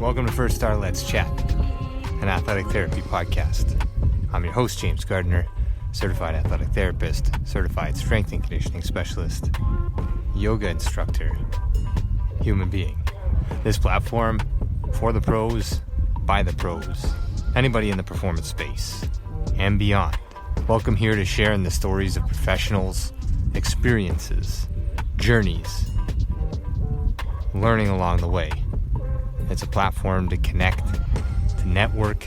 Welcome to First Star Let's Chat, an athletic therapy podcast. I'm your host, James Gardner, certified athletic therapist, certified strength and conditioning specialist, yoga instructor, human being. This platform, for the pros, by the pros, anybody in the performance space, and beyond. Welcome here to share in the stories of professionals, experiences, journeys, learning along the way. It's a platform to connect, to network,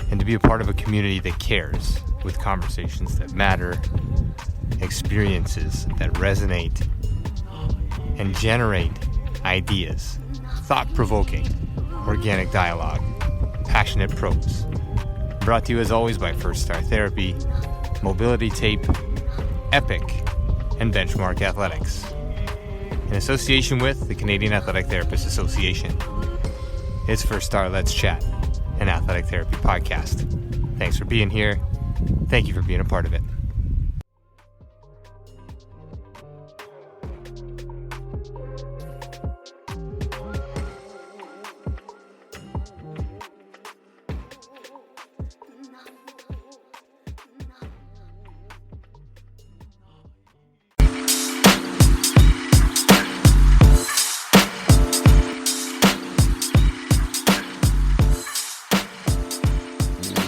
and to be a part of a community that cares, with conversations that matter, experiences that resonate, and generate ideas, thought-provoking, organic dialogue, passionate pros. Brought to you as always by First Star Therapy, Mobility Tape, Epic, and Benchmark Athletics. In association with the Canadian Athletic Therapists Association. It's First Star Let's Chat, an athletic therapy podcast. Thanks for being here. Thank you for being a part of it.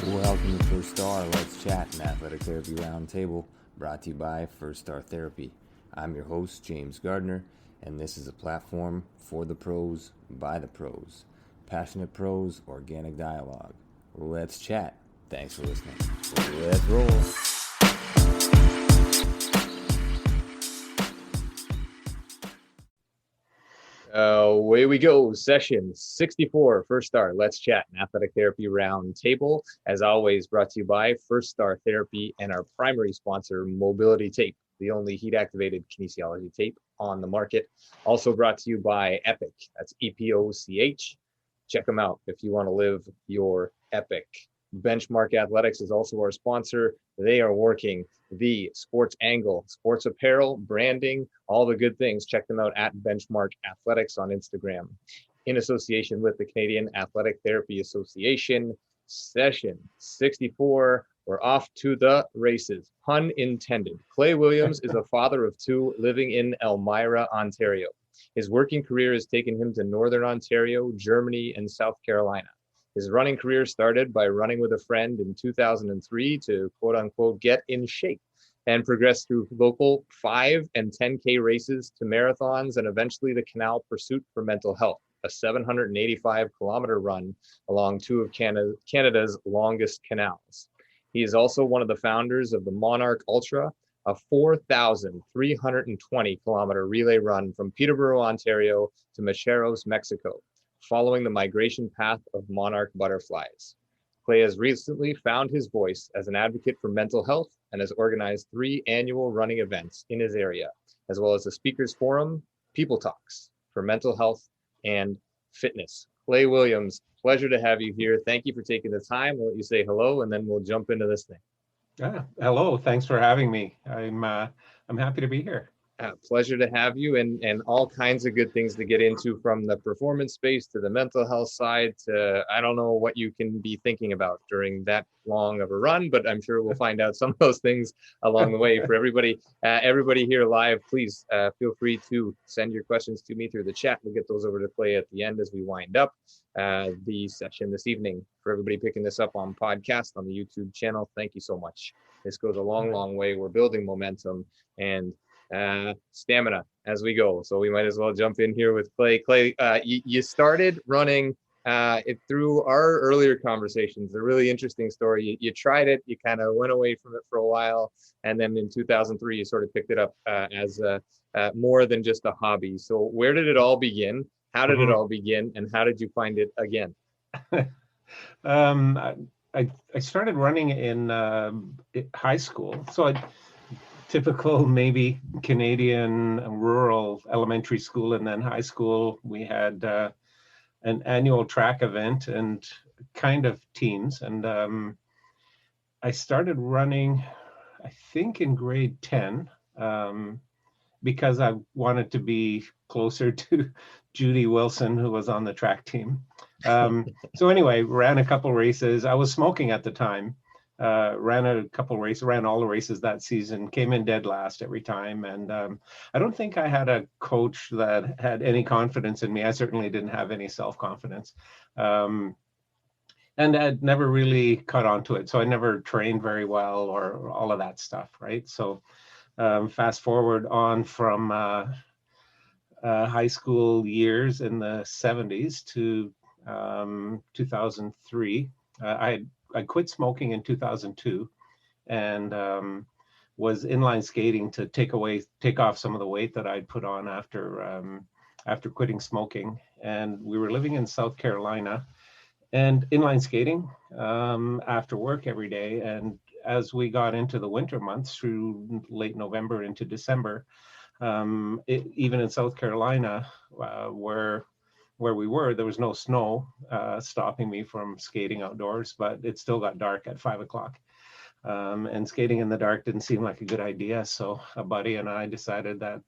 Welcome to First Star Let's Chat, an athletic therapy roundtable brought to you by First Star Therapy. I'm your host, James Gardner, and this is a platform for the pros, by the pros. Passionate pros, organic dialogue. Let's chat. Thanks for listening. Let's roll. Away we go. Session 64, First Star Let's Chat, an athletic therapy roundtable. As always, brought to you by First Star Therapy and our primary sponsor, Mobility Tape, the only heat-activated kinesiology tape on the market. Also brought to you by Epic. That's EPOCH. Check them out if you want to live your epic. Benchmark Athletics is also our sponsor. They are working the sports angle, sports apparel, branding, all the good things. Check them out at Benchmark Athletics on Instagram. In association with the Canadian Athletic Therapy Association, session 64. We're off to the races. Pun intended. Clay Williams is a father of two living in Elmira, Ontario. His working career has taken him to Northern Ontario, Germany, and South Carolina. His running career started by running with a friend in 2003 to quote unquote get in shape, and progressed through local 5 and 10K races to marathons and eventually the Canal Pursuit for Mental Health, a 785 kilometer run along two of Canada's longest canals. He is also one of the founders of the Monarch Ultra, a 4,320 kilometer relay run from Peterborough, Ontario to Macheros, Mexico, following the migration path of monarch butterflies. Clay has recently found his voice as an advocate for mental health and has organized 3 annual running events in his area, as well as a speakers forum, People Talks, for mental health and fitness. Clay Williams, pleasure to have you here. Thank you for taking the time. I'll let you say hello, and then we'll jump into this thing. Hello, thanks for having me. I'm happy to be here. Pleasure to have you, and all kinds of good things to get into, from the performance space to the mental health side to, I don't know what you can be thinking about during that long of a run, but I'm sure we'll find out some of those things along the way. For everybody here live, please feel free to send your questions to me through the chat. We'll get those over to Clay at the end as we wind up the session this evening. For everybody picking this up on podcast on the YouTube channel, thank you so much. This goes a long way. We're building momentum and stamina as we go, so we might as well jump in here with Clay. You started running through our earlier conversations. A really interesting story. You tried it, you kind of went away from it for a while, and then in 2003 you sort of picked it up as more than just a hobby. So where did it all begin? How did it all begin, and how did you find it again? I started running in high school, so typical maybe Canadian rural elementary school, and then high school we had an annual track event and kind of teams, and I started running I think in grade 10 because I wanted to be closer to Judy Wilson, who was on the track team. So anyway, ran a couple races. I was smoking at the time. Ran a couple races, ran all the races that season, came in dead last every time. And I don't think I had a coach that had any confidence in me. I certainly didn't have any self-confidence. And I'd never really caught on to it. So I never trained very well or all of that stuff, right? So fast forward on from high school years in the 70s to 2003. I quit smoking in 2002 and was inline skating to take off some of the weight that I'd put on after quitting smoking. And we were living in South Carolina and inline skating after work every day. And as we got into the winter months through late November into December, even in South Carolina, where we were, there was no snow stopping me from skating outdoors, but it still got dark at 5 o'clock. And skating in the dark didn't seem like a good idea. So a buddy and I decided that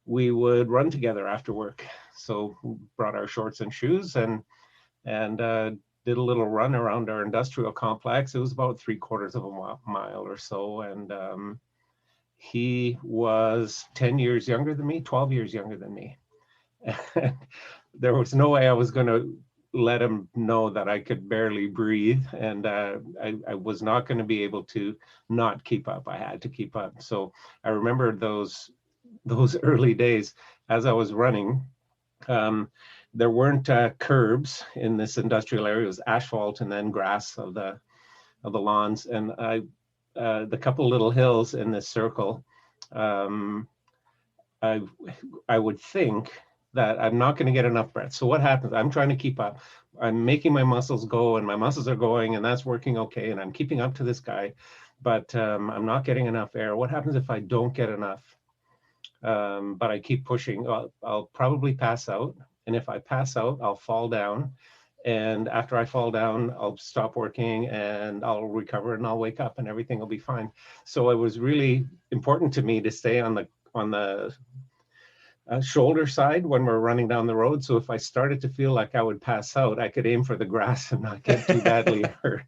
we would run together after work. So we brought our shorts and shoes and did a little run around our industrial complex. It was about 3/4 of a mile or so. And he was 10 years younger than me, 12 years younger than me. And there was no way I was going to let him know that I could barely breathe. And I was not going to be able to not keep up. I had to keep up. So I remember those early days as I was running. There weren't curbs in this industrial area. It was asphalt and then grass of the lawns. And the couple little hills in this circle, I would think that I'm not going to get enough breath. So what happens? I'm trying to keep up. I'm making my muscles go, and my muscles are going, and that's working okay. And I'm keeping up to this guy, but I'm not getting enough air. What happens if I don't get enough? But I keep pushing. I'll probably pass out. And if I pass out, I'll fall down. And after I fall down, I'll stop working and I'll recover and I'll wake up and everything will be fine. So it was really important to me to stay on the shoulder side when we're running down the road. So if I started to feel like I would pass out, I could aim for the grass and not get too badly hurt.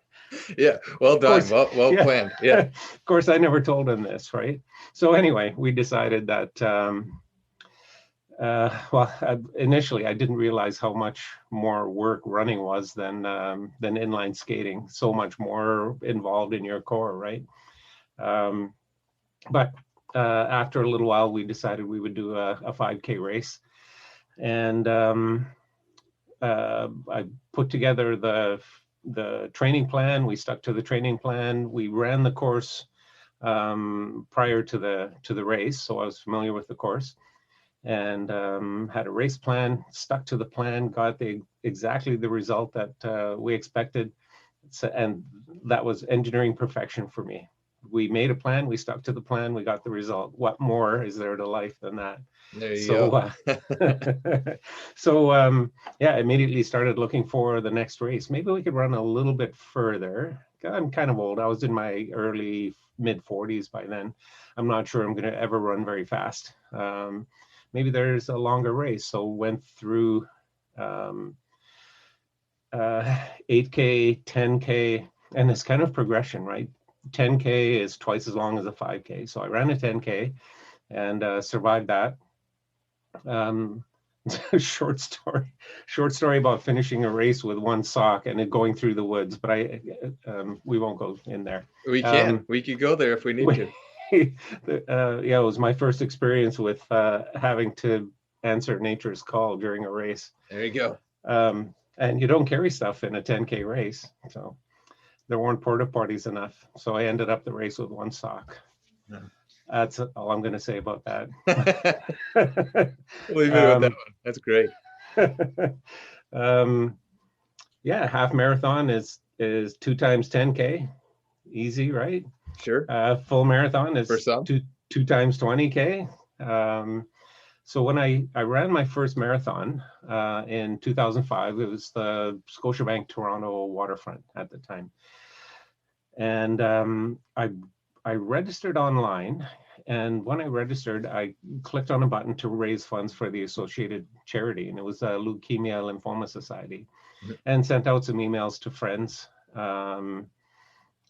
Yeah, well done. Well planned. Yeah. Of course, I never told him this, right? So anyway, we decided that, initially I didn't realize how much more work running was than inline skating. So much more involved in your core, right? But after a little while, we decided we would do a 5K race. And I put together the training plan. We stuck to the training plan. We ran the course prior to the race, so I was familiar with the course, and had a race plan. Stuck to the plan, got exactly the result that we expected, and that was engineering perfection for me. We made a plan, we stuck to the plan, we got the result. What more is there to life than that? There you go. So immediately started looking for the next race. Maybe we could run a little bit further. I'm kind of old. I was in my early mid 40s by then. I'm not sure I'm going to ever run very fast. Maybe there's a longer race. So went through 8K, 10K, and this kind of progression, right? 10K is twice as long as a 5K. So I ran a 10K and survived that. Short story about finishing a race with one sock and it going through the woods, but we won't go in there. We could go there if we need to. It was my first experience with having to answer nature's call during a race. There you go. And you don't carry stuff in a 10K race, so there weren't porta potties enough. So I ended up the race with one sock. Yeah. That's all I'm going to say about that. Leave it with that one. That's great. Half marathon is 2 times 10K. Easy, right? Sure. Full marathon is for some. 2 times 20K. So when I ran my first marathon in 2005, it was the Scotiabank Toronto waterfront at the time. And I registered online, and when I registered, I clicked on a button to raise funds for the associated charity, and it was Leukemia Lymphoma Society, and sent out some emails to friends.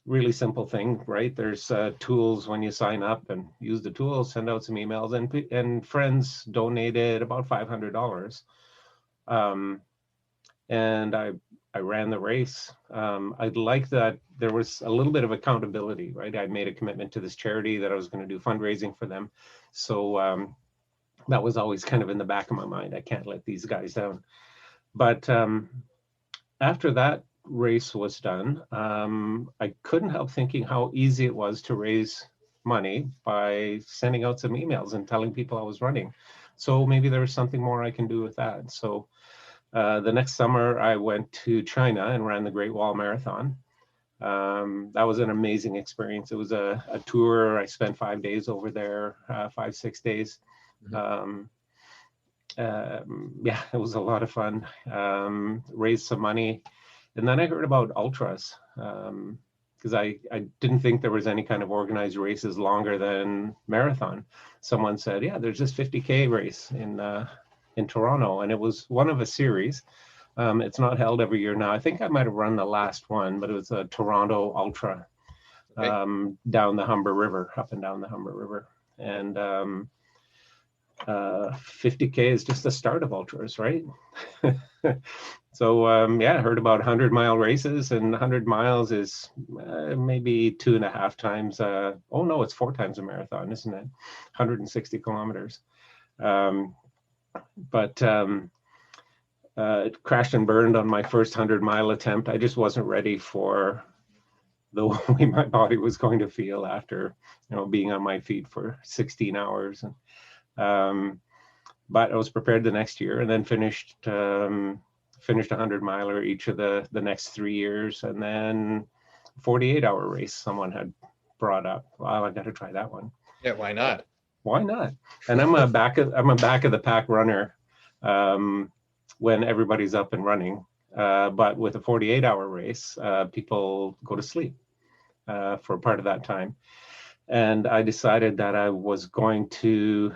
Really simple thing, right? There's tools when you sign up, and use the tools, send out some emails, and friends donated about $500. And I ran the race. I like that there was a little bit of accountability, right? I made a commitment to this charity that I was going to do fundraising for them. So that was always kind of in the back of my mind. I can't let these guys down. But after that race was done, I couldn't help thinking how easy it was to raise money by sending out some emails and telling people I was running. So maybe there was something more I can do with that. So the next summer, I went to China and ran the Great Wall Marathon. That was an amazing experience. It was a tour. I spent 5 days over there, 5-6 days. Yeah, it was a lot of fun. Raised some money. And then I heard about ultras, because I didn't think there was any kind of organized races longer than marathon. Someone said, yeah, there's this 50K race in Toronto, and it was one of a series. It's not held every year now. I think I might have run the last one, but it was a Toronto Ultra, down the Humber River, up and down the Humber River. And 50K is just the start of ultras, right? So yeah, I heard about 100-mile races, and 100 miles is maybe 2.5 times, oh no, it's 4 times a marathon, isn't it? 160 kilometers. But it crashed and burned on my first 100-mile attempt. I just wasn't ready for the way my body was going to feel after, being on my feet for 16 hours. And, but I was prepared the next year, and then finished 100-miler each of the next 3 years, and then 48-hour race someone had brought up. Wow, I got to try that one. Yeah, why not? Why not? And I'm a back of the pack runner when everybody's up and running. But with a 48-hour race, people go to sleep for part of that time. And I decided that I was going to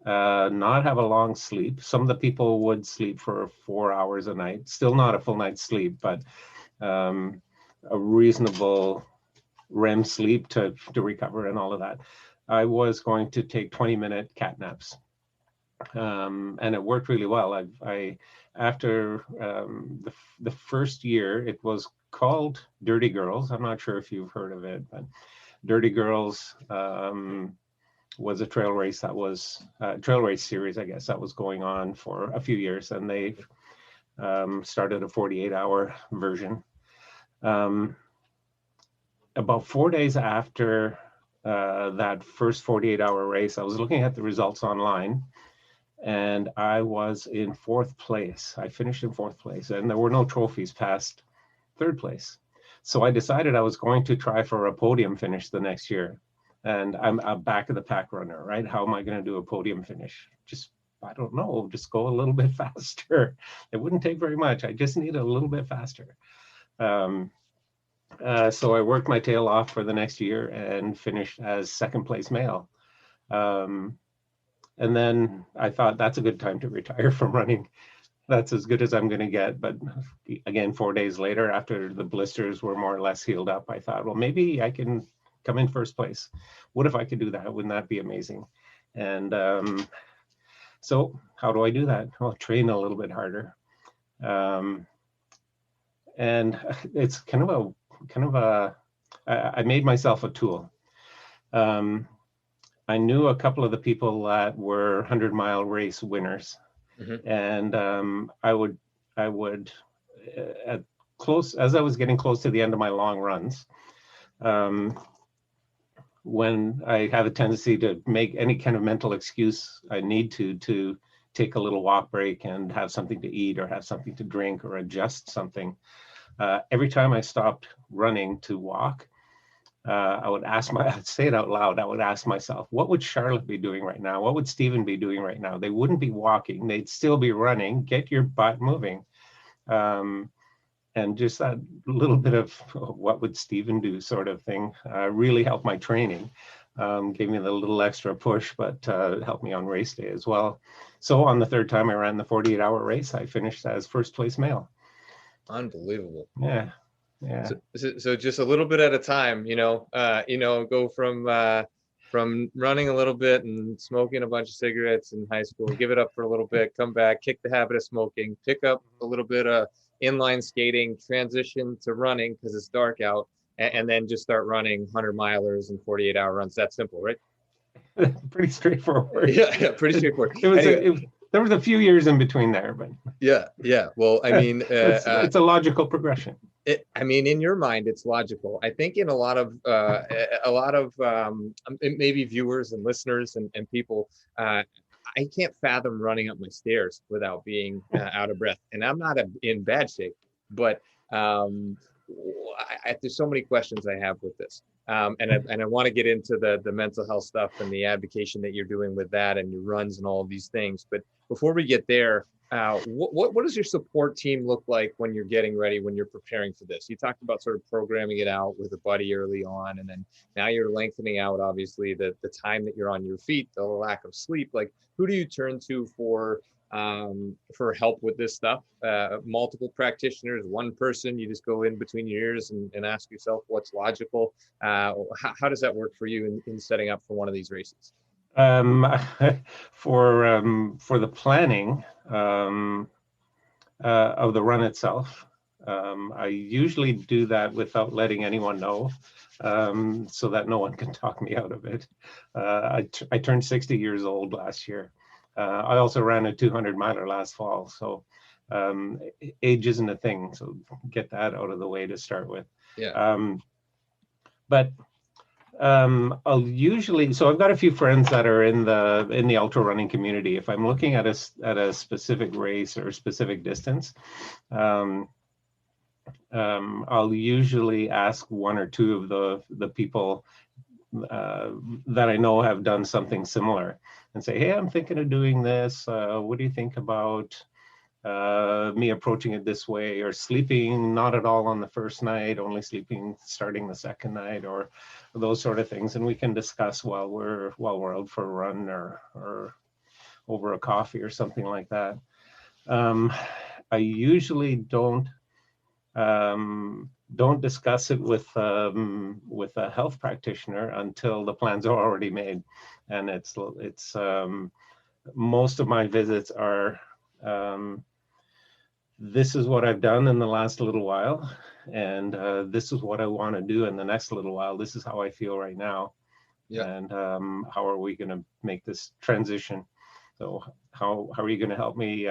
not have a long sleep. Some of the people would sleep for 4 hours a night, still not a full night's sleep, but a reasonable REM sleep to recover and all of that. I was going to take 20-minute cat naps. And it worked really well. After the first year, it was called Dirty Girls. I'm not sure if you've heard of it, but Dirty Girls was a trail race trail race series, I guess, that was going on for a few years, and they started a 48-hour version. About 4 days after that first 48-hour race, I was looking at the results online, and I was in 4th place. I finished in 4th place, and there were no trophies past 3rd place. So I decided I was going to try for a podium finish the next year. And I'm a back of the pack runner, right? How am I going to do a podium finish? I don't know, just go a little bit faster. It wouldn't take very much. I just need a little bit faster. So I worked my tail off for the next year and finished as 2nd place male. And then I thought that's a good time to retire from running. That's as good as I'm going to get. But again, 4 days later, after the blisters were more or less healed up, I thought, well, maybe I can come in 1st place. What if I could do that? Wouldn't that be amazing? And so how do I do that? Well, train a little bit harder. And it's kind of I made myself a tool. I knew a couple of the people that were 100-mile race winners. And I would as I was getting close to the end of my long runs, when I have a tendency to make any kind of mental excuse I need to take a little walk break and have something to eat or have something to drink or adjust something. Every time I stopped running to walk, I'd say it out loud. I would ask myself, what would Charlotte be doing right now? What would Stephen be doing right now? They wouldn't be walking. They'd still be running. Get your butt moving. and just that little bit of what would Stephen do sort of thing really helped my training. Gave me the little extra push, but helped me on race day as well. So on the third time I ran the 48-hour race, I finished as first place male. Unbelievable. Yeah. So just a little bit at a time, go from running a little bit and smoking a bunch of cigarettes in high school, give it up for a little bit, come back, kick the habit of smoking, pick up a little bit of inline skating, transition to running because it's dark out, and then just start running 100-milers and 48-hour runs. That's simple, right? Pretty straightforward. Yeah, pretty straightforward. There was a few years in between there, but yeah. Well, I mean, it's a logical progression. In your mind, it's logical. I think in a lot of maybe viewers and listeners and people, I can't fathom running up my stairs without being out of breath. And I'm not in bad shape, but there's so many questions I have with this. And I want to get into the mental health stuff and the advocacy that you're doing with that and your runs and all of these things. But before we get there, what does your support team look like when you're getting ready, when you're preparing for this? You talked about sort of programming it out with a buddy early on, and then now you're lengthening out, obviously, the time that you're on your feet, the lack of sleep. Like, who do you turn to for help with this stuff? Multiple practitioners, one person, you just go in between your ears and ask yourself what's logical. How does that work for you in setting up for one of these races? For the planning of the run itself, I usually do that without letting anyone know, so that no one can talk me out of it. I turned 60 years old last year. I also ran a 200-miler last fall, so age isn't a thing. So get that out of the way to start with. Yeah. I'll usually, so I've got a few friends that are in the ultra running community. If I'm looking at a specific race or specific distance, I'll usually ask one or two of the people that I know have done something similar and say, hey, I'm thinking of doing this. What do you think about me approaching it this way, or sleeping not at all on the first night, only sleeping starting the second night, or those sort of things, and we can discuss while we're out for a run or over a coffee or something like that. I usually don't discuss it with a health practitioner until the plans are already made, and it's most of my visits are this is what I've done in the last little while, and this is what I want to do in the next little while. This is how I feel right now. Yeah. And how are we going to make this transition? So how are you going to help me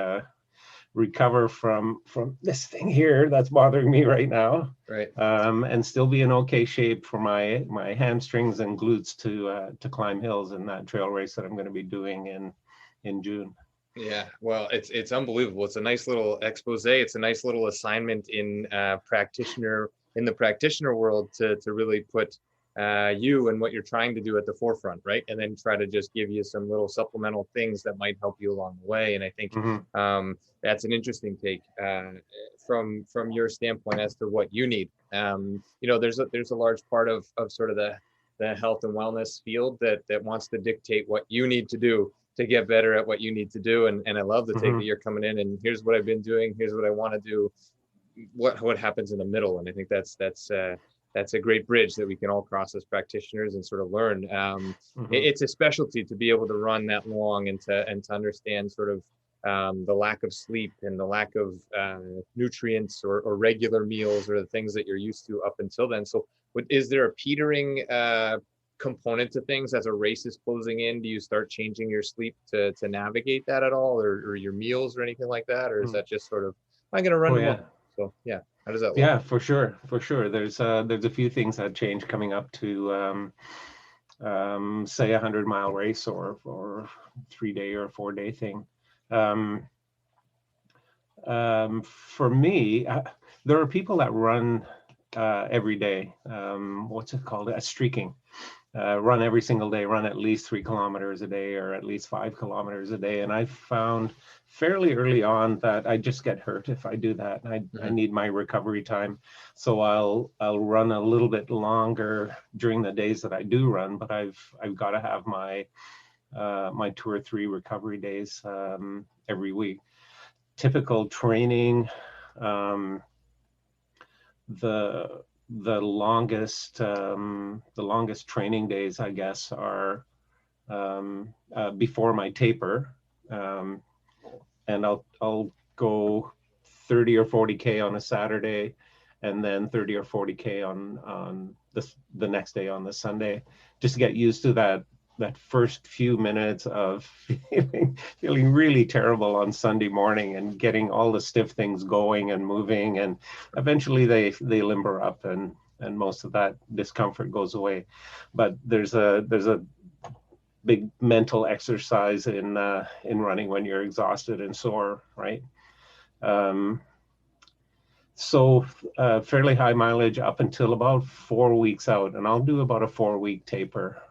recover from this thing here that's bothering me right now? Right. And still be in okay shape for my hamstrings and glutes to climb hills in that trail race that I'm going to be doing in June. Yeah, well, it's unbelievable. It's a nice little expose. It's a nice little assignment in the practitioner world to really put you and what you're trying to do at the forefront, right? And then try to just give you some little supplemental things that might help you along the way. And I think that's an interesting take from your standpoint as to what you need. There's a large part of sort of the health and wellness field that wants to dictate what you need to do to get better at what you need to do. And I love the take that you're coming in and here's what I've been doing. Here's what I want to do. What happens in the middle. And I think that's a great bridge that we can all cross as practitioners and sort of learn. It's a specialty to be able to run that long and to understand sort of the lack of sleep and the lack of nutrients or regular meals or the things that you're used to up until then. So is there a petering component to things as a race is closing in? Do you start changing your sleep to navigate that at all, or your meals or anything like that, or is that just sort of I'm going to run more? So yeah, how does that look? Yeah, for sure. There's a few things that change coming up to say 100-mile race or 3-day or 4-day thing. For me, there are people that run every day. What's it called? Streaking. Run every single day, run at least 3 kilometers a day or at least 5 kilometers a day. And I found fairly early on that I just get hurt if I do that. And I need my recovery time. So I'll run a little bit longer during the days that I do run, but I've got to have my my 2 or 3 recovery days every week. Typical training, the longest training days, I guess, are before my taper, and I'll go 30 or 40K on a Saturday, and then 30 or 40K on the next day on the Sunday, just to get used to that first few minutes of feeling really terrible on Sunday morning and getting all the stiff things going and moving, and eventually they limber up and most of that discomfort goes away. But there's a big mental exercise in running when you're exhausted and sore, right? So fairly high mileage up until about 4 weeks out, and I'll do about a 4-week taper.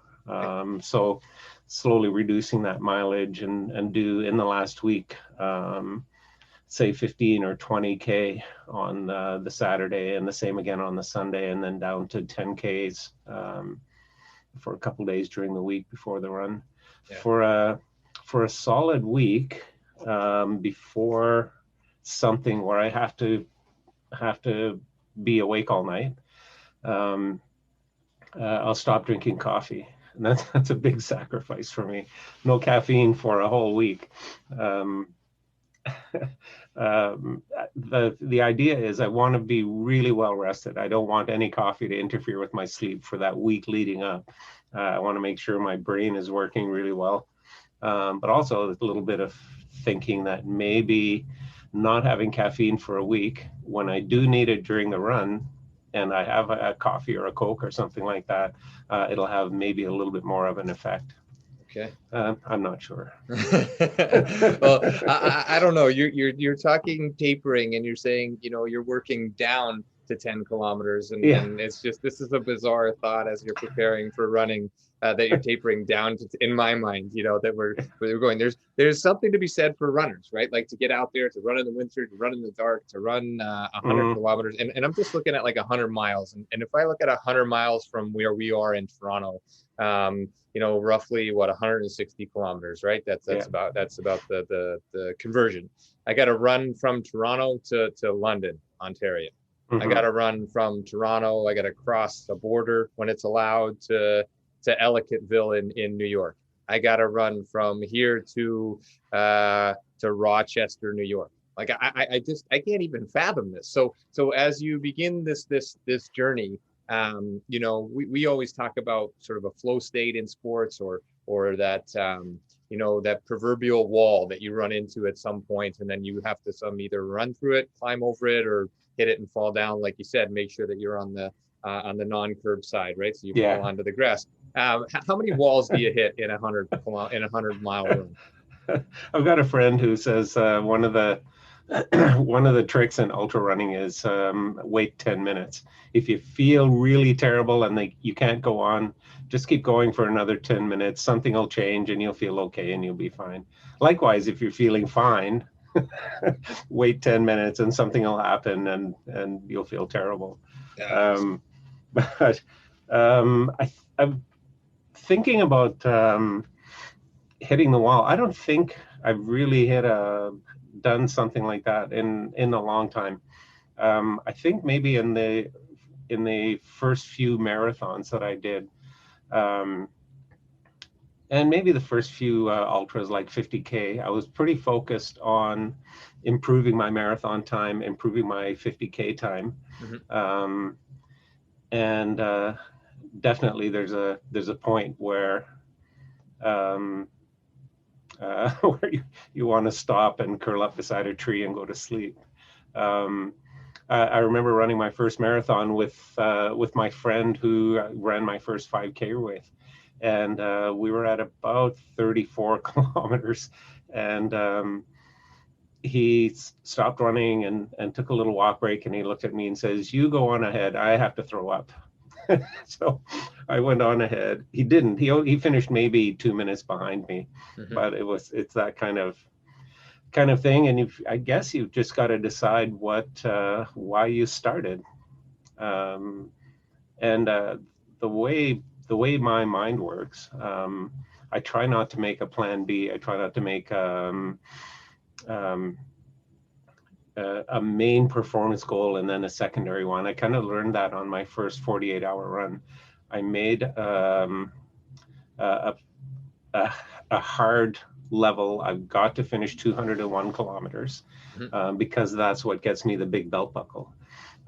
So slowly reducing that mileage and do in the last week, say 15 or 20K on the Saturday, and the same again on the Sunday, and then down to 10Ks for a couple days during the week before the run. Yeah. For a solid week before something where I have to be awake all night, I'll stop drinking coffee. And that's a big sacrifice for me. No caffeine for a whole week. The idea is I want to be really well rested. I don't want any coffee to interfere with my sleep for that week leading up. I want to make sure my brain is working really well. But also a little bit of thinking that maybe not having caffeine for a week, when I do need it during the run, and I have a coffee or a Coke or something like that, it'll have maybe a little bit more of an effect. Okay. I'm not sure. Well, I don't know. You're talking tapering, and you're saying, you're working down to 10 kilometers, and it's just, this is a bizarre thought as you're preparing for running, that you're tapering down to, in my mind, that we're going. There's something to be said for runners, right? Like to get out there, to run in the winter, to run in the dark, to run 100 kilometers. And I'm just looking at like 100 miles. And if I look at 100 miles from where we are in Toronto, roughly 160 kilometers, right? That's about the conversion. I got to run from Toronto to London, Ontario. I got to run from Toronto. I got to cross the border when it's allowed to Ellicottville in New York. I got to run from here to Rochester, New York. Like I can't even fathom this. So as you begin this journey, we always talk about sort of a flow state in sports, or that that proverbial wall that you run into at some point, and then you have to either run through it, climb over it, or hit it and fall down. Like you said, make sure that you're on the non-curb side, right? So you fall onto the grass. How many walls do you hit in a 100-mile run? I've got a friend who says one of the tricks in ultra running is wait 10 minutes. If you feel really terrible and you can't go on, just keep going for another 10 minutes. Something will change and you'll feel okay and you'll be fine. Likewise, if you're feeling fine, wait 10 minutes and something will happen and you'll feel terrible. But I'm thinking about hitting the wall. I don't think I've really done something like that in a long time. I think maybe in the first few marathons that I did, and maybe the first few ultras like 50K, I was pretty focused on improving my marathon time, improving my 50K time. And definitely there's a point where where you want to stop and curl up beside a tree and go to sleep. I remember running my first marathon with my friend who ran my first 5K with, and we were at about 34 kilometers, and he stopped running and took a little walk break, and he looked at me and says, "You go on ahead. I have to throw up." So I went on ahead. He didn't. He finished maybe 2 minutes behind me, but it's that kind of thing. And I guess you've just got to decide why you started. And the way my mind works, I try not to make a plan B. I try not to make a main performance goal and then a secondary one. I kind of learned that on my first 48-hour run. I made a hard level. I've got to finish 201 kilometers because that's what gets me the big belt buckle.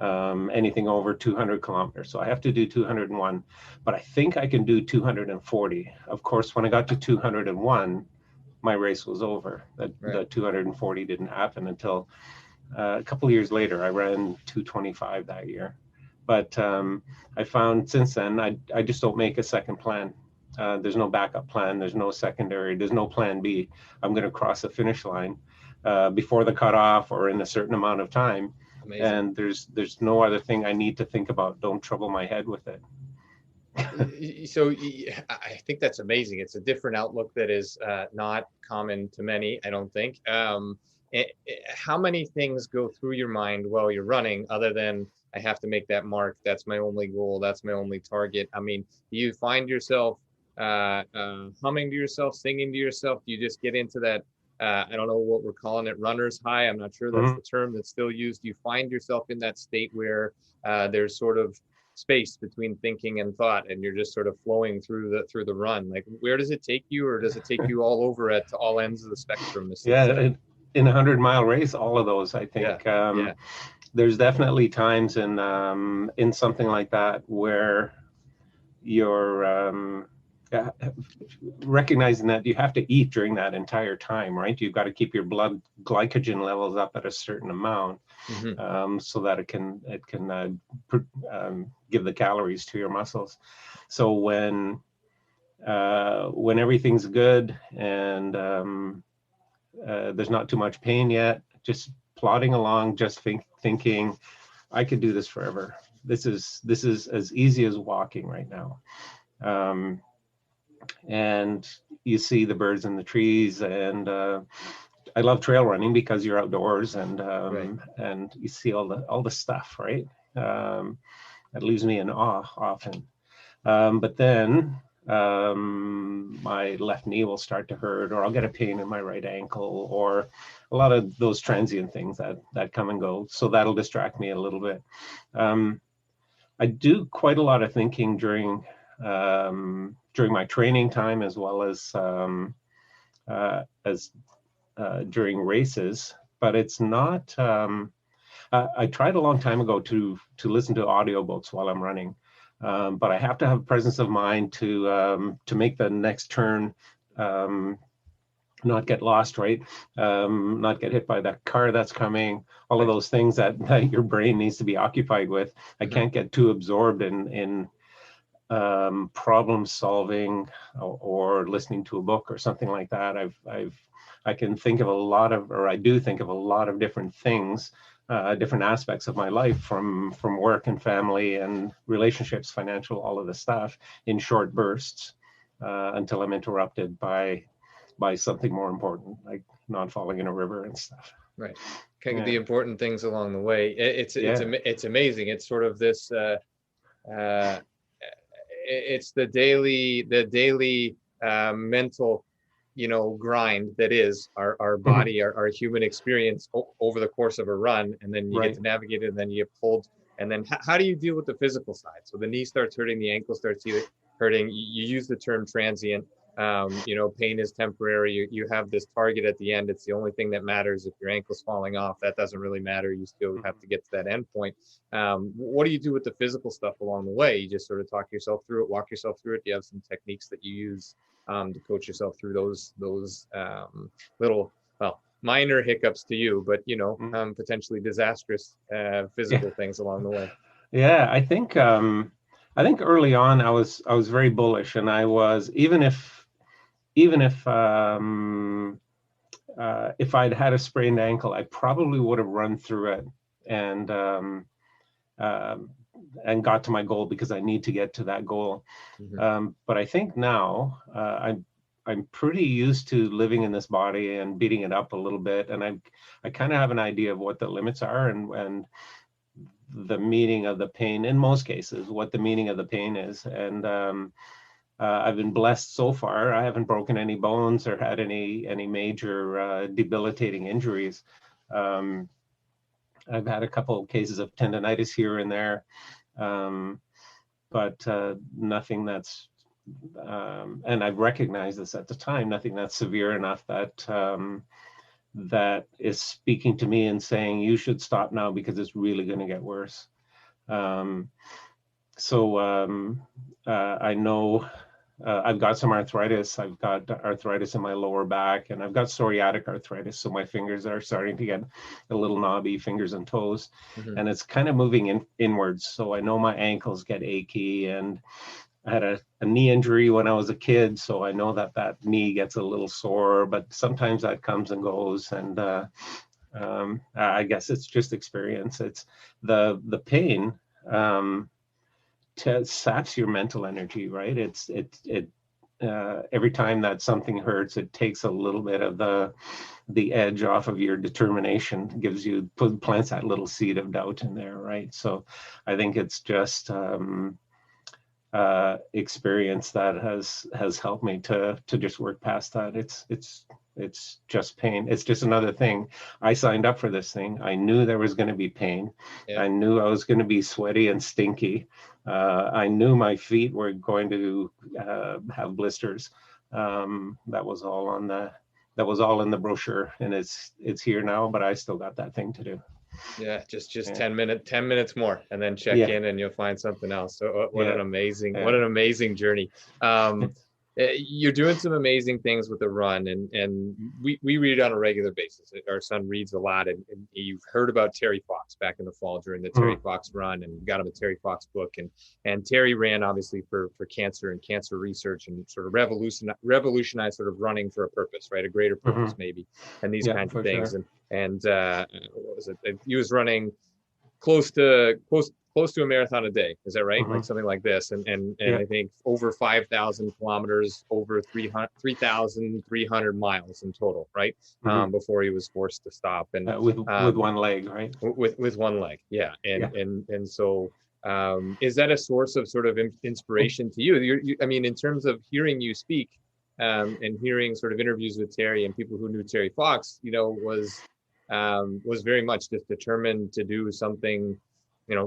Anything over 200 kilometers. So I have to do 201, but I think I can do 240. Of course, when I got to 201, my race was over. The 240 didn't happen until a couple of years later. I ran 225 that year. But I found since then, I just don't make a second plan. There's no backup plan. There's no secondary. There's no plan B. I'm going to cross the finish line before the cutoff or in a certain amount of time. Amazing. And there's no other thing I need to think about. Don't trouble my head with it. So I think that's amazing. It's a different outlook that is not common to many, I don't think. How many things go through your mind while you're running other than I have to make that mark? That's my only goal. That's my only target. I mean, do you find yourself humming to yourself, singing to yourself? Do you just get into that, I don't know what we're calling it, runner's high? I'm not sure that's the term that's still used. Do you find yourself in that state where there's sort of space between thinking and thought and you're just sort of flowing through the run? Like, where does it take you, or does it take you all over at all ends of the spectrum? In a 100-mile race, all of those, I think. There's definitely times in something like that where you're recognizing that you have to eat during that entire time, right? You've got to keep your blood glycogen levels up at a certain amount so that it can give the calories to your muscles. So when everything's good and there's not too much pain yet, just plodding along, just thinking, I could do this forever. This is as easy as walking right now. And you see the birds in the trees, and I love trail running because you're outdoors and and you see all the stuff, right? That leaves me in awe often. But then my left knee will start to hurt, or I'll get a pain in my right ankle, or a lot of those transient things that come and go. So that'll distract me a little bit. I do quite a lot of thinking during my training time, as well as during races, but it's not. I tried a long time ago to listen to audiobooks while I'm running. But I have to have presence of mind to make the next turn, not get lost, right? Not get hit by that car that's coming. All of those things that your brain needs to be occupied with. I can't get too absorbed in problem solving or listening to a book or something like that. I can think of I do think of a lot of different things. Different aspects of my life, from work and family and relationships, financial, all of the stuff, in short bursts until I'm interrupted by something more important, like not falling in a river and stuff. Right. The important things along the way. It's amazing. It's sort of this. It's the daily mental, grind that is our body, our human experience over the course of a run. And then you get to navigate it, and then you get pulled. And then how do you deal with the physical side? So the knee starts hurting, the ankle starts hurting. You use the term transient. Pain is temporary. You have this target at the end. It's the only thing that matters. If your ankle's falling off, that doesn't really matter. You still have to get to that end point. What do you do with the physical stuff along the way? You just sort of talk yourself through it, walk yourself through it. Do you have some techniques that you use to coach yourself through those little, minor hiccups to you, but potentially disastrous physical things along the way? Yeah, I think early on I was very bullish, and I was even if if I'd had a sprained ankle, I probably would have run through it and got to my goal, because I need to get to that goal. But I think now I'm pretty used to living in this body and beating it up a little bit, and I kind of have an idea of what the limits are and the meaning of the pain in most cases, what the meaning of the pain is. And I've been blessed so far. I haven't broken any bones or had any major debilitating injuries. I've had a couple of cases of tendonitis here and there, but nothing that's, and I've recognized this at the time, nothing that's severe enough that that is speaking to me and saying, you should stop now because it's really going to get worse. I know I've got some arthritis. I've got arthritis in my lower back, and I've got psoriatic arthritis. So my fingers are starting to get a little knobby, fingers and toes, and it's kind of moving inwards. So I know my ankles get achy, and I had a knee injury when I was a kid. So I know that knee gets a little sore, but sometimes that comes and goes. And I guess it's just experience. It's the pain. Saps your mental energy, right? It every time that something hurts, it takes a little bit of the edge off of your determination, plants that little seed of doubt in there, right? So I think it's just experience that has helped me to just work past that. It's just pain. It's just another thing. I signed up for this thing. I knew there was going to be pain. Yeah. I knew I was going to be sweaty and stinky. I knew my feet were going to have blisters. That was all in the brochure, and it's here now. But I still got that thing to do. Yeah, just 10 minutes more, and then check in, and you'll find something else. So what an amazing journey. You're doing some amazing things with the run, and we read it on a regular basis. Our son reads a lot, and you've heard about Terry Fox back in the fall during the Terry Fox run, and got him a Terry Fox book. And Terry ran obviously for cancer and cancer research, and sort of revolutionized sort of running for a purpose, right? A greater purpose maybe, and these kinds of things. Sure. And what was it? He was running close to a marathon a day. Is that right? Like something like this. And I think over 5,000 kilometers, over 3,300 miles in total, right? Before he was forced to stop. And with one leg, right? With one leg. Yeah. And so is that a source of sort of inspiration to you? I mean, in terms of hearing you speak and hearing sort of interviews with Terry and people who knew Terry Fox, was very much just determined to do something,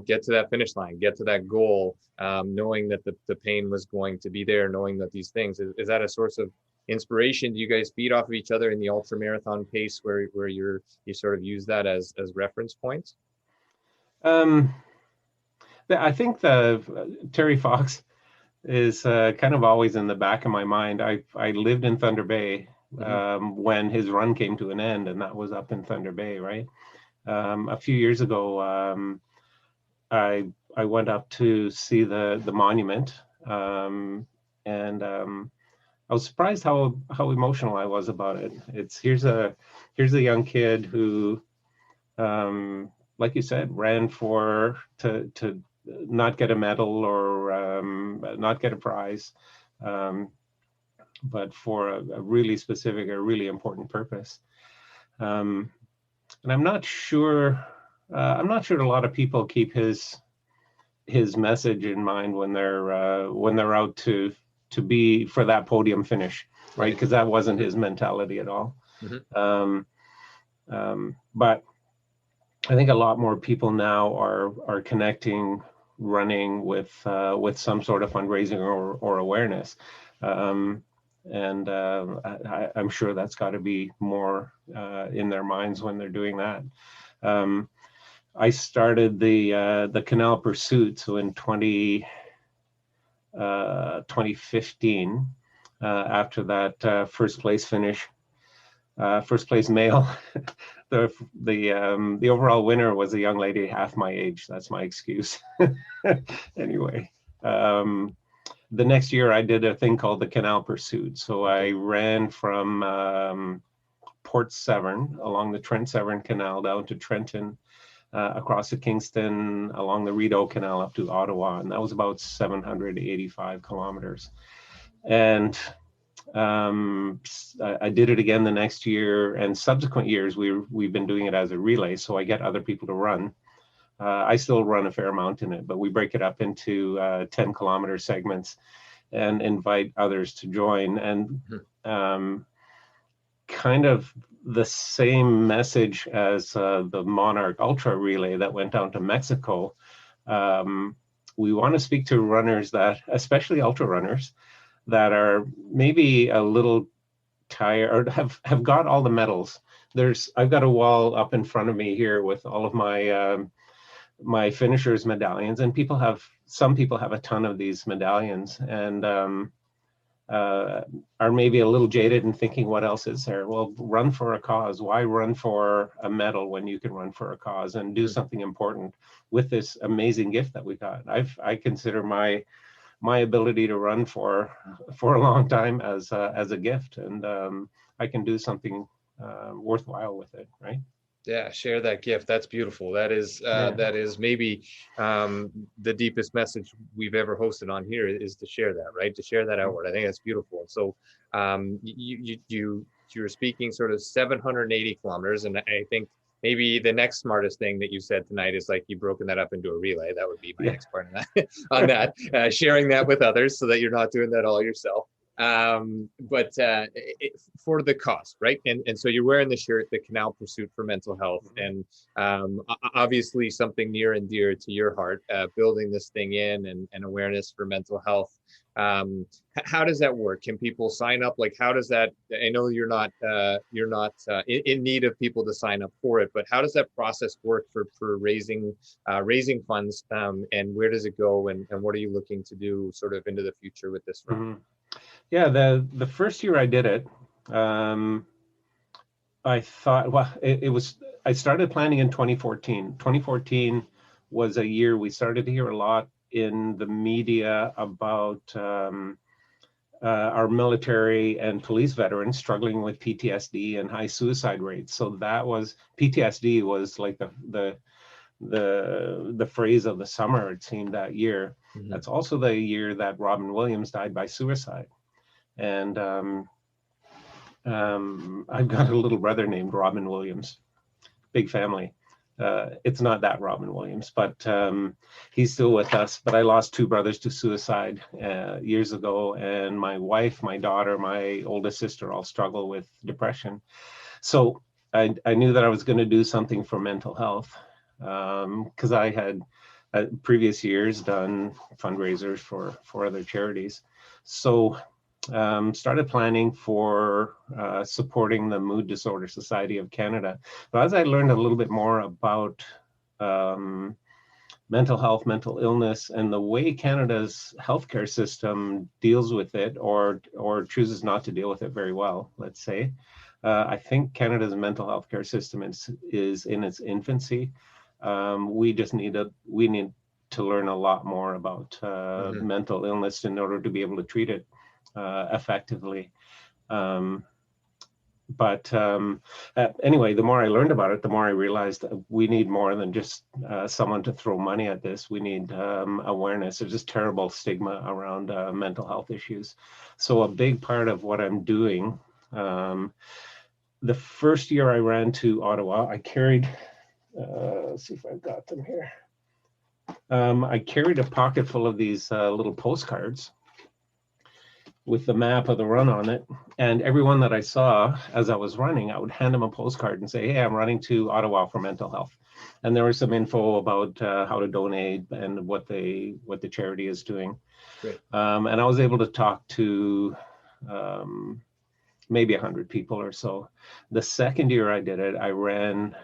get to that finish line, get to that goal, knowing that the pain was going to be there, knowing that these things, is that a source of inspiration? Do you guys feed off of each other in the ultra marathon pace where you sort of use that as reference points? I think the Terry Fox is kind of always in the back of my mind. I lived in Thunder Bay when his run came to an end, and that was up in Thunder Bay, right? A few years ago, I went up to see the monument, and I was surprised how emotional I was about it. Here's a young kid who, like you said, ran to not get a medal or not get a prize, but for a really specific, a really important purpose. And I'm not sure a lot of people keep his message in mind when they're out to be for that podium finish, right? Because that wasn't his mentality at all. But I think a lot more people now are connecting running with some sort of fundraising or awareness. And I'm sure that's got to be more in their minds when they're doing that. I started the Canal Pursuit, so in 2015, after that first place finish, first place male. The overall winner was a young lady half my age. That's my excuse. Anyway. The next year I did a thing called the Canal Pursuit. So I ran from Port Severn along the Trent Severn Canal down to Trenton, across to Kingston, along the Rideau Canal up to Ottawa, and that was about 785 kilometers. And I did it again the next year, and subsequent years we've been doing it as a relay, so I get other people to run. I still run a fair amount in it, but we break it up into 10-kilometer segments and invite others to join. And kind of the same message as the Monarch Ultra relay that went down to Mexico. We want to speak to runners that, especially ultra runners, that are maybe a little tired or have got all the medals. I've got a wall up in front of me here with all of my my finishers medallions, and some people have a ton of these medallions, and are maybe a little jaded and thinking, what else is there? Well, run for a cause. Why run for a medal when you can run for a cause and do something important with this amazing gift that we got? I consider my ability to run for a long time as a gift, and I can do something worthwhile with it, right? Yeah, share that gift. That's beautiful. That is maybe the deepest message we've ever hosted on here, is to share that, right? To share that outward. I think that's beautiful. So you're speaking sort of 780 kilometers, and I think maybe the next smartest thing that you said tonight is like you've broken that up into a relay. That would be my next part of that on that, sharing that with others so that you're not doing that all yourself. But for the cost, right? And so you're wearing the shirt, the Canal Pursuit for Mental Health, and obviously something near and dear to your heart, building this thing in and awareness for mental health. How does that work? Can people sign up? Like, how does that? I know you're not in need of people to sign up for it, but how does that process work for raising funds? And where does it go? And what are you looking to do sort of into the future with this run? Mm-hmm. Yeah, the first year I did it, I thought, well, I started planning in 2014. 2014 was a year we started to hear a lot in the media about our military and police veterans struggling with PTSD and high suicide rates. So PTSD was like the phrase of the summer, it seemed, that year. Mm-hmm. That's also the year that Robin Williams died by suicide. And I've got a little brother named Robin Williams, big family. It's not that Robin Williams, but he's still with us. But I lost two brothers to suicide years ago, and my wife, my daughter, my oldest sister all struggle with depression. So I knew that I was going to do something for mental health, because I had previous years done fundraisers for other charities. So started planning for supporting the Mood Disorder Society of Canada. But as I learned a little bit more about mental health, mental illness, and the way Canada's healthcare system deals with it, or chooses not to deal with it very well, let's say, I think Canada's mental health care system is in its infancy. We need to learn a lot more about mental illness in order to be able to treat it effectively. But anyway, the more I learned about it, the more I realized that we need more than just someone to throw money at this. We need awareness. There's this terrible stigma around mental health issues. So a big part of what I'm doing, the first year I ran to Ottawa, I carried, let's see if I've got them here. I carried a pocket full of these little postcards with the map of the run on it. And everyone that I saw as I was running, I would hand them a postcard and say, hey, I'm running to Ottawa for mental health. And there was some info about how to donate and what the charity is doing. Great. And I was able to talk to maybe 100 people or so. The second year I did it, I ran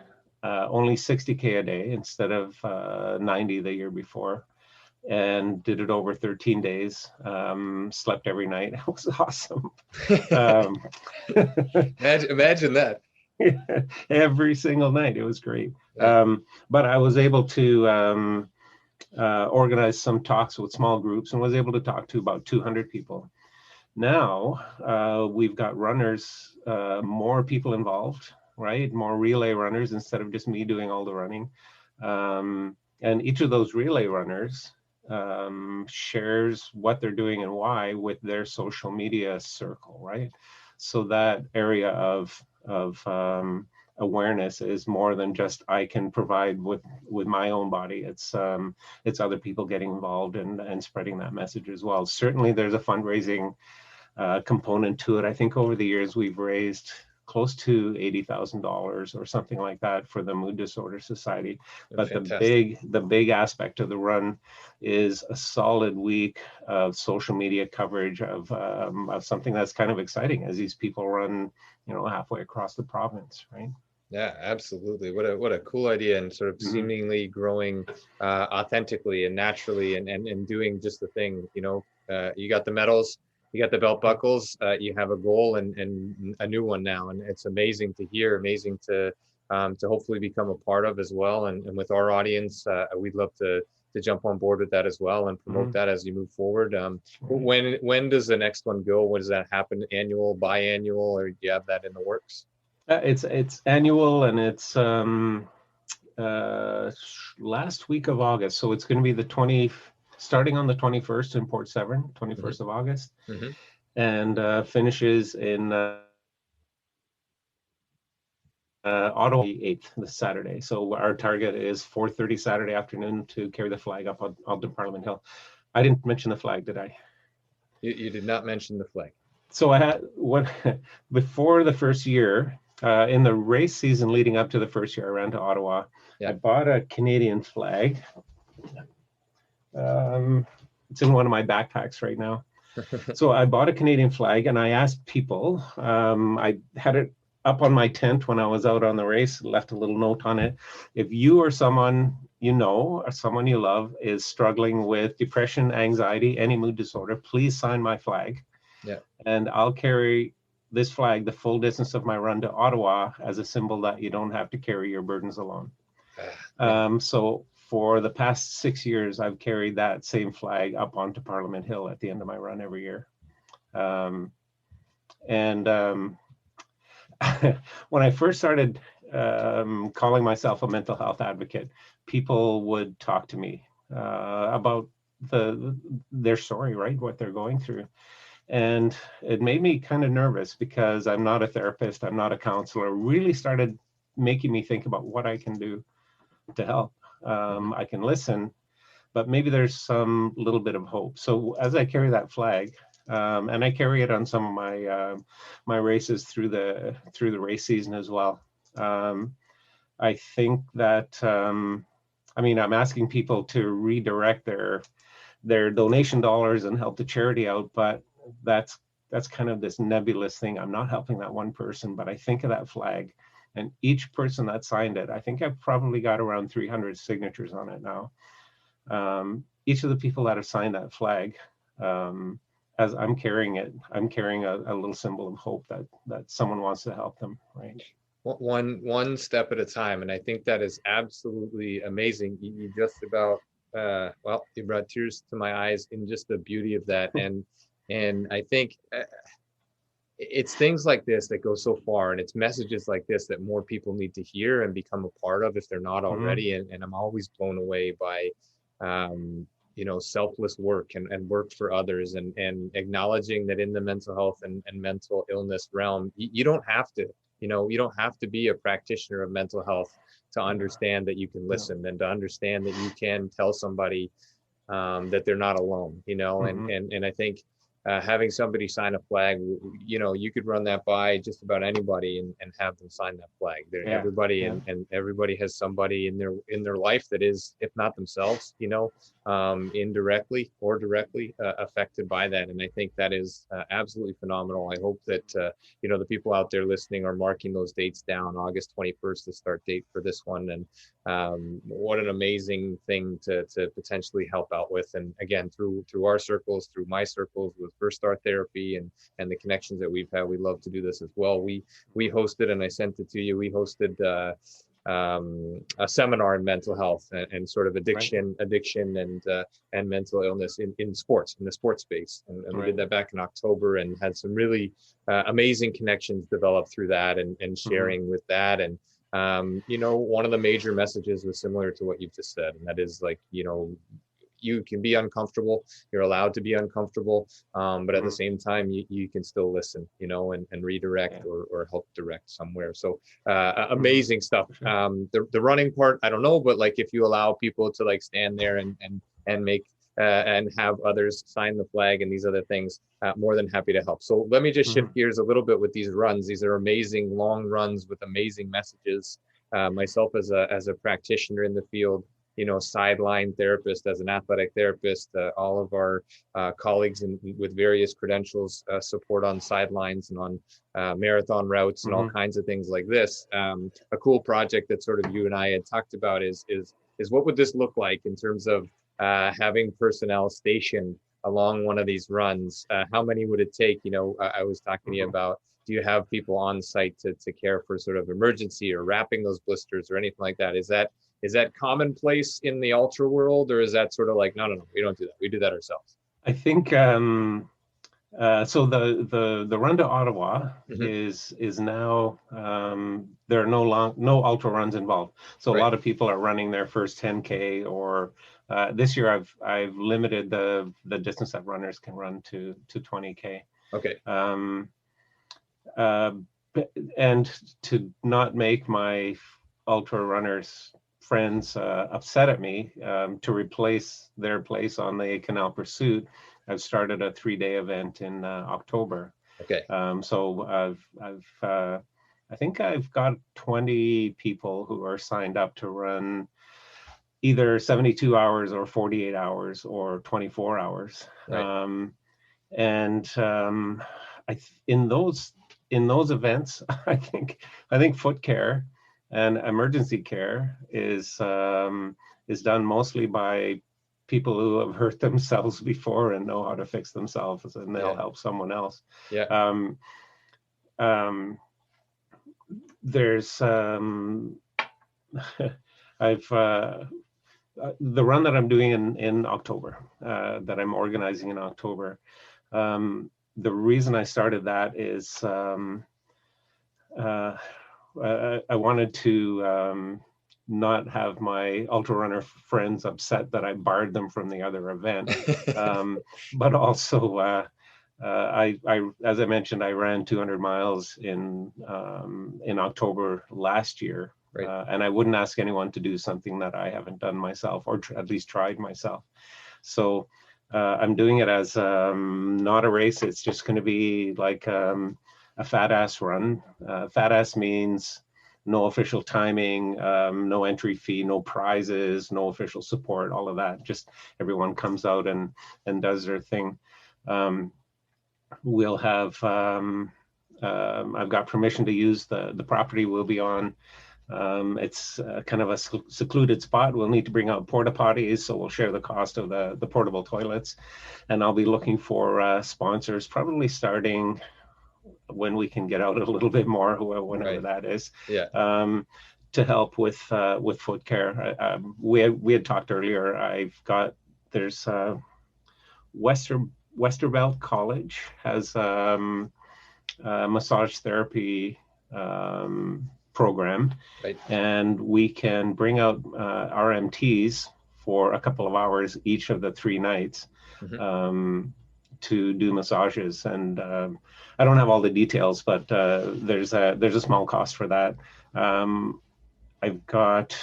only 60K a day instead of 90 the year before, and did it over 13 days, slept every night. It was awesome. Imagine that. Every single night. It was great. But I was able to organize some talks with small groups and was able to talk to about 200 people. Now we've got runners, more people involved, right? More relay runners instead of just me doing all the running. And each of those relay runners shares what they're doing and why with their social media circle, right? So that area of awareness is more than just I can provide with my own body. It's other people getting involved and spreading that message as well. Certainly, there's a fundraising component to it. I think over the years we've raised close to $80,000 or something like that for the Mood Disorder Society. But Fantastic. the big aspect of the run is a solid week of social media coverage of something that's kind of exciting as these people run, halfway across the province, right? Yeah, absolutely. What a cool idea, and sort of seemingly growing authentically and naturally, and doing just the thing. You got the medals, you got the belt buckles, you have a goal and a new one now, and it's amazing to hear, amazing to hopefully become a part of as well. And with our audience, we'd love to jump on board with that as well and promote that as you move forward. When does the next one go? When does that happen? Annual, biannual, or do you have that in the works? It's annual, and it's last week of August. So it's going to be starting on the 21st in Port Severn, 21st of August, and finishes in Ottawa 8th, this Saturday. So our target is 4:30 Saturday afternoon to carry the flag up onto Parliament Hill. I didn't mention the flag, did I? You did not mention the flag. So I had before the first year, in the race season leading up to the first year I ran to Ottawa, I bought a Canadian flag. It's in one of my backpacks right now. So I bought a Canadian flag, and I asked people, I had it up on my tent when I was out on the race, left a little note on it. If you or someone you know or someone you love is struggling with depression, anxiety, any mood disorder, please sign my flag. Yeah. And I'll carry this flag the full distance of my run to Ottawa as a symbol that you don't have to carry your burdens alone. So for the past 6 years, I've carried that same flag up onto Parliament Hill at the end of my run every year. When I first started calling myself a mental health advocate, people would talk to me about their story, right? What they're going through. And it made me kind of nervous because I'm not a therapist, I'm not a counselor. Really started making me think about what I can do to help. I can listen, but maybe there's some little bit of hope. So as I carry that flag, and I carry it on some of my my races through the race season as well. I think that I'm asking people to redirect their donation dollars and help the charity out, but that's kind of this nebulous thing. I'm not helping that one person, but I think of that flag, and each person that signed it, I think I've probably got around 300 signatures on it now. Each of the people that have signed that flag, as I'm carrying it, I'm carrying a little symbol of hope that someone wants to help them, right? One step at a time. And I think that is absolutely amazing. You just about, you brought tears to my eyes in just the beauty of that. And I think it's things like this that go so far, and it's messages like this that more people need to hear and become a part of if they're not already. And I'm always blown away by, selfless work and work for others, and acknowledging that in the mental health and mental illness realm, you don't have to, you don't have to be a practitioner of mental health to understand that you can listen, and to understand that you can tell somebody that they're not alone, and I think having somebody sign a flag, you could run that by just about anybody and have them sign that flag. Everybody and everybody has somebody in their life that is, if not themselves, indirectly or directly affected by that. And I think that is absolutely phenomenal. I hope that the people out there listening are marking those dates down. August 21st, the start date for this one, and what an amazing thing to potentially help out with. And again, through our circles, through my circles with First Star Therapy and the connections that we've had, we love to do this as well. We hosted, and I sent it to you, we hosted a seminar in mental health and sort of Right. addiction and mental illness in sports, in the sports space. And we did that back in October and had some really amazing connections developed through that and sharing with that. And, one of the major messages was similar to what you've just said. And that is like, you can be uncomfortable, you're allowed to be uncomfortable, but at the same time, you can still listen, and redirect or help direct somewhere. So amazing stuff. The running part, I don't know, but like if you allow people to like stand there and make and have others sign the flag and these other things, more than happy to help. So let me just shift gears a little bit with these runs. These are amazing long runs with amazing messages. Myself as a practitioner in the field, sideline therapist, as an athletic therapist, all of our colleagues with various credentials support on sidelines and on marathon routes and all kinds of things like this. A cool project that sort of you and I had talked about is what would this look like in terms of having personnel stationed along one of these runs? How many would it take? I was talking to you about, do you have people on site to care for sort of emergency or wrapping those blisters or anything like that? Is that commonplace in the ultra world, or is that sort of like, no, we don't do that. We do that ourselves? I think so. The run to Ottawa is now there are no ultra runs involved. So a lot of people are running their first 10K, or this year I've limited the distance that runners can run to 20K. Okay. And to not make my ultra runners friends upset at me, to replace their place on the Canal Pursuit, I've started a 3-day event in October. Okay. So I think I've got 20 people who are signed up to run either 72 hours or 48 hours or 24 hours. Right. In those events, I think foot care and emergency care is done mostly by people who have hurt themselves before and know how to fix themselves, and they'll help someone else. Yeah. There's I've the run that I'm doing in October, that I'm organizing in October. The reason I started that is I wanted to not have my ultra runner friends upset that I barred them from the other event. But also, I as I mentioned, I ran 200 miles in October last year. Right. And I wouldn't ask anyone to do something that I haven't done myself, or at least tried myself. So I'm doing it as not a race. It's just going to be like a fat ass run. Fat ass means no official timing, no entry fee, no prizes, no official support, all of that. Just everyone comes out and does their thing. We'll have, I've got permission to use the property we'll be on. It's kind of a secluded spot. We'll need to bring out porta potties, so we'll share the cost of the portable toilets. And I'll be looking for sponsors, probably starting when we can get out a little bit more, whenever that is. Yeah. To help with foot care. We had talked earlier. There's Westervelt College has a massage therapy program, right. And we can bring out RMTs for a couple of hours each of the 3 nights. To do massages, and I don't have all the details, but there's a small cost for that. I've got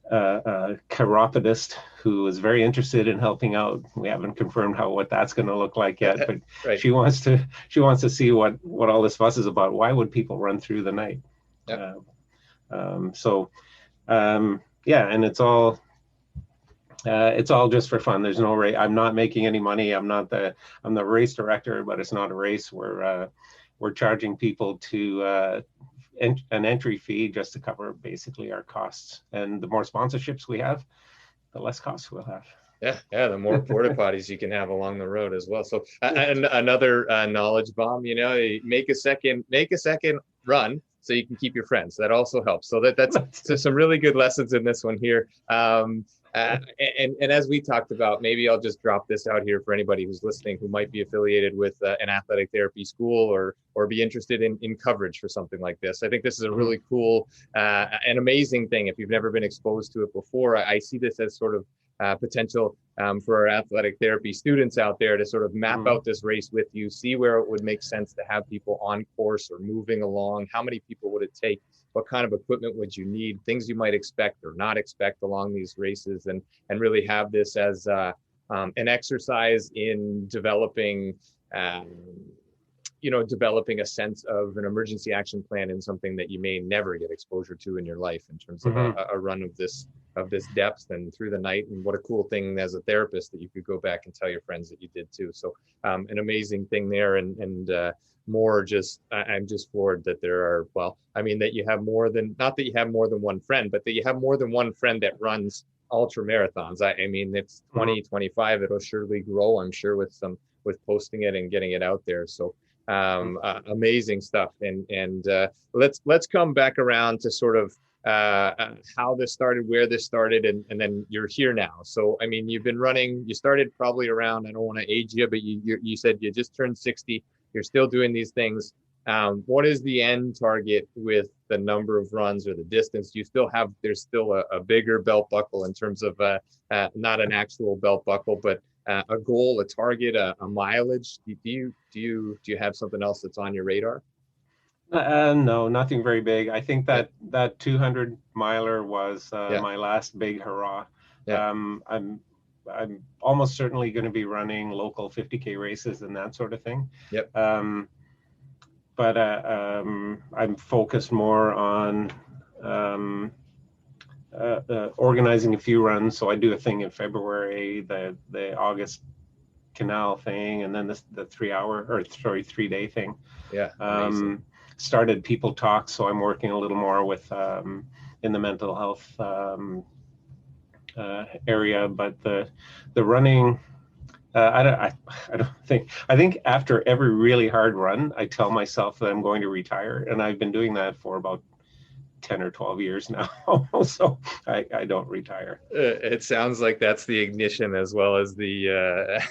a chiropodist who is very interested in helping out. We haven't confirmed what that's going to look like yet, but right. she wants to see what all this fuss is about. Why would people run through the night? Yep. And it's all just for fun. There's no race. I'm not making any money. I'm the race director, but it's not a race. We're charging people to an entry fee just to cover basically our costs. And the more sponsorships we have, the less costs we'll have. Yeah. The more porta potties you can have along the road as well. So and another knowledge bomb. Make a second run so you can keep your friends. That also helps. So that's so some really good lessons in this one here. And as we talked about, maybe I'll just drop this out here for anybody who's listening who might be affiliated with an athletic therapy school or be interested in coverage for something like this. I think this is a really cool, an amazing thing. If you've never been exposed to it before, I see this as sort of potential for our athletic therapy students out there to sort of map out this race with you, see where it would make sense to have people on course or moving along. How many people would it take? What kind of equipment would you need? Things you might expect or not expect along these races, and really have this as an exercise in developing developing a sense of an emergency action plan in something that you may never get exposure to in your life, in terms of a run of this depth and through the night. And what a cool thing as a therapist that you could go back and tell your friends that you did too. So an amazing thing there, and more just, I'm just floored that there are, that you have more than, not that you have more than one friend, but that you have more than one friend that runs ultra marathons. I mean, it's 20, 25, it'll surely grow, I'm sure, with posting it and getting it out there. So amazing stuff. And let's come back around to sort of how this started, where this started, and then you're here now. So, I mean, you've been running, you started probably around, I don't want to age you, but you said you just turned 60. You're still doing these things. What is the end target with the number of runs or the distance? You still have, there's still a bigger belt buckle in terms of not an actual belt buckle, but a goal, a target, a mileage. Do you have something else that's on your radar? No, nothing very big. I think that 200 miler was my last big hurrah. Yeah. I'm almost certainly going to be running local 50K races and that sort of thing. Yep. But I'm focused more on organizing a few runs. So I do a thing in February, the August canal thing, and then the 3-day thing. Yeah. Started People Talk, so I'm working a little more with in the mental health area, but the running, I think after every really hard run, I tell myself that I'm going to retire, and I've been doing that for about 10 or 12 years now. So I don't retire. It sounds like that's the ignition as well as the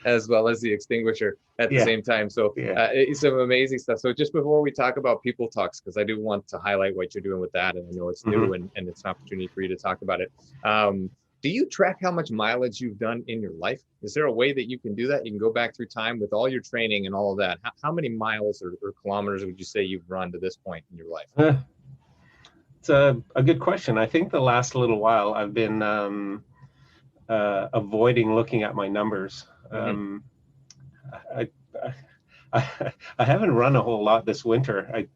extinguisher at the same time. So it's some amazing stuff. So just before we talk about People Talks, because I do want to highlight what you're doing with that, and I know it's new and it's an opportunity for you to talk about it. Do you track how much mileage you've done in your life? Is there a way that you can do that? You can go back through time with all your training and all of that. How many miles or kilometers would you say you've run to this point in your life? It's a good question. I think the last little while I've been avoiding looking at my numbers. I haven't run a whole lot this winter. I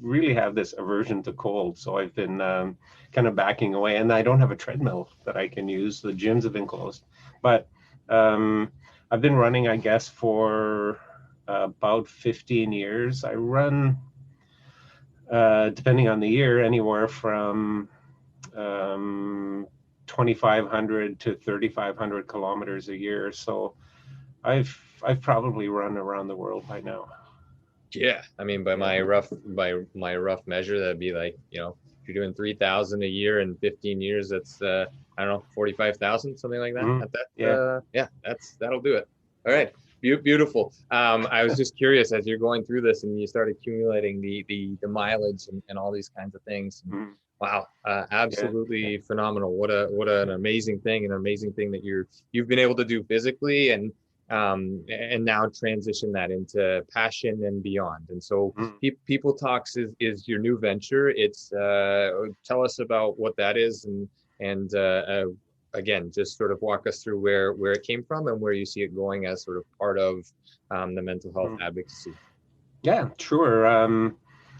really have this aversion to cold, so I've been kind of backing away, and I don't have a treadmill that I can use. The gyms have been closed, but I've been running, I guess, for about 15 years. I run, depending on the year, anywhere from 2,500 to 3,500 kilometers a year. So I've probably run around the world by now. Yeah, I mean, by my rough measure, that'd be like, if you're doing 3,000 a year in 15 years, that's I don't know, 45,000, something like that. That'll do it. All right. Beautiful. I was just curious, as you're going through this and you start accumulating the mileage and all these kinds of things. Wow, absolutely phenomenal. What an amazing thing, that you've been able to do physically, and now transition that into passion and beyond. And so People Talks is your new venture. It's tell us about what that is, and again, just sort of walk us through where it came from and where you see it going as sort of part of the mental health advocacy. Yeah, sure.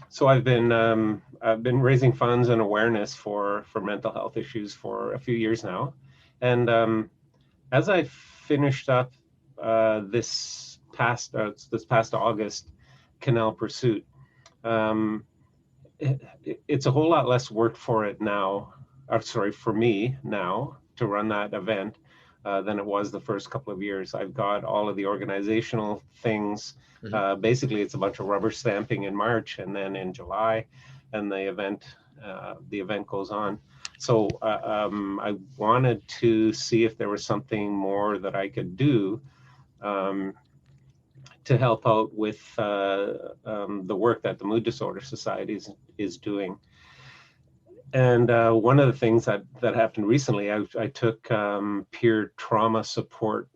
So I've been raising funds and awareness for mental health issues for a few years now, and as I finished up this past August, Canal Pursuit, it's a whole lot less work for it now. For me now to run that event. than it was the first couple of years. I've got all of the organizational things. Basically, it's a bunch of rubber stamping in March, and then in July, and the event goes on. So I wanted to see if there was something more that I could do to help out with the work that the Mood Disorder Society is doing. And one of the things that happened recently, I took peer trauma support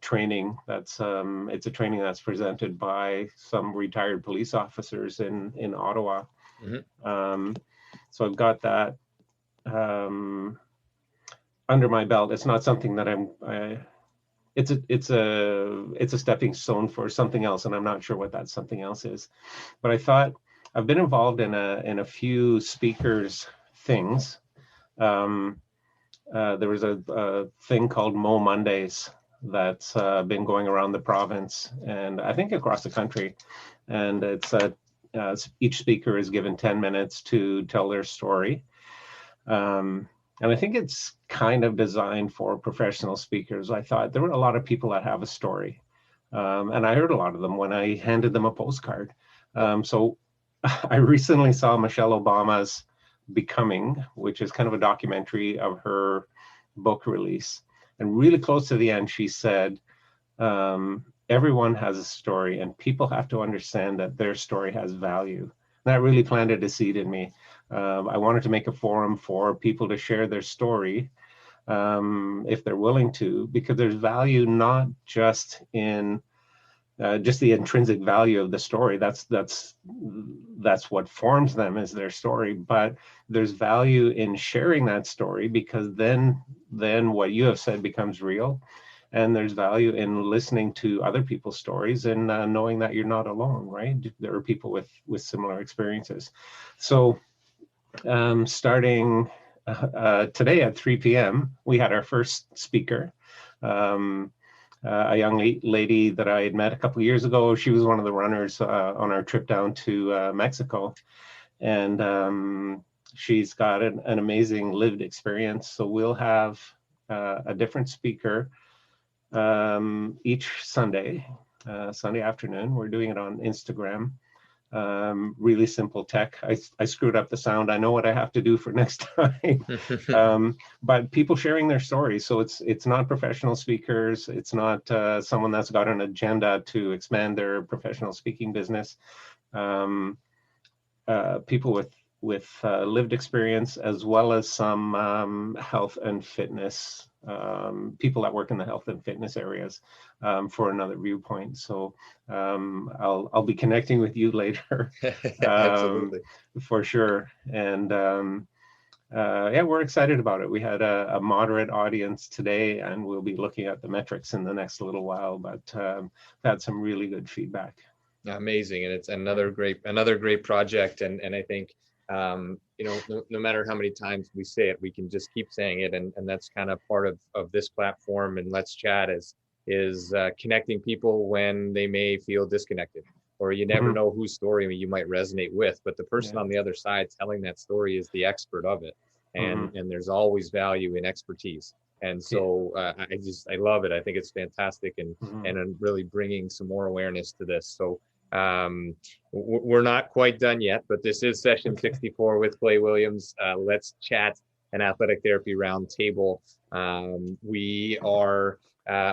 training. It's a training that's presented by some retired police officers in Ottawa. So I've got that under my belt. It's not something that it's a stepping stone for something else, and I'm not sure what that something else is. But I thought, I've been involved in a few speakers things. There was a thing called Mo Mondays that's been going around the province, and I think across the country. And it's each speaker is given 10 minutes to tell their story. And I think it's kind of designed for professional speakers. I thought there were a lot of people that have a story. And I heard a lot of them when I handed them a postcard. So I recently saw Michelle Obama's Becoming, which is kind of a documentary of her book release. And really close to the end, she said, everyone has a story, and people have to understand that their story has value. And that really planted a seed in me. I wanted to make a forum for people to share their story, if they're willing to, because there's value not just in just the intrinsic value of the story. That's what forms them as their story. But there's value in sharing that story, because then what you have said becomes real. And there's value in listening to other people's stories and knowing that you're not alone, right? There are people with similar experiences. So starting today at 3 p.m., we had our first speaker, a young lady that I had met a couple of years ago. She was one of the runners on our trip down to Mexico. And she's got an amazing lived experience. So we'll have a different speaker each Sunday afternoon. We're doing it on Instagram. Really simple tech. I screwed up the sound. I know what I have to do for next time. But people sharing their stories. So it's not professional speakers. It's not someone that's got an agenda to expand their professional speaking business. People with lived experience, as well as some health and fitness, people that work in the health and fitness areas, for another viewpoint. So I'll be connecting with you later. Absolutely. For sure. And yeah, we're excited about it. We had a moderate audience today, and we'll be looking at the metrics in the next little while, but had some really good feedback. Amazing. And it's another great project. And I think, no matter how many times we say it, we can just keep saying it. And that's kind of part of this platform. And Let's Chat is connecting people when they may feel disconnected, or you never know whose story you might resonate with, but the person on the other side telling that story is the expert of it. And there's always value in expertise. And so I love it. I think it's fantastic, and I'm really bringing some more awareness to this. So we're not quite done yet, but this is session 64 with Clay Williams. Let's Chat, an athletic therapy roundtable. We are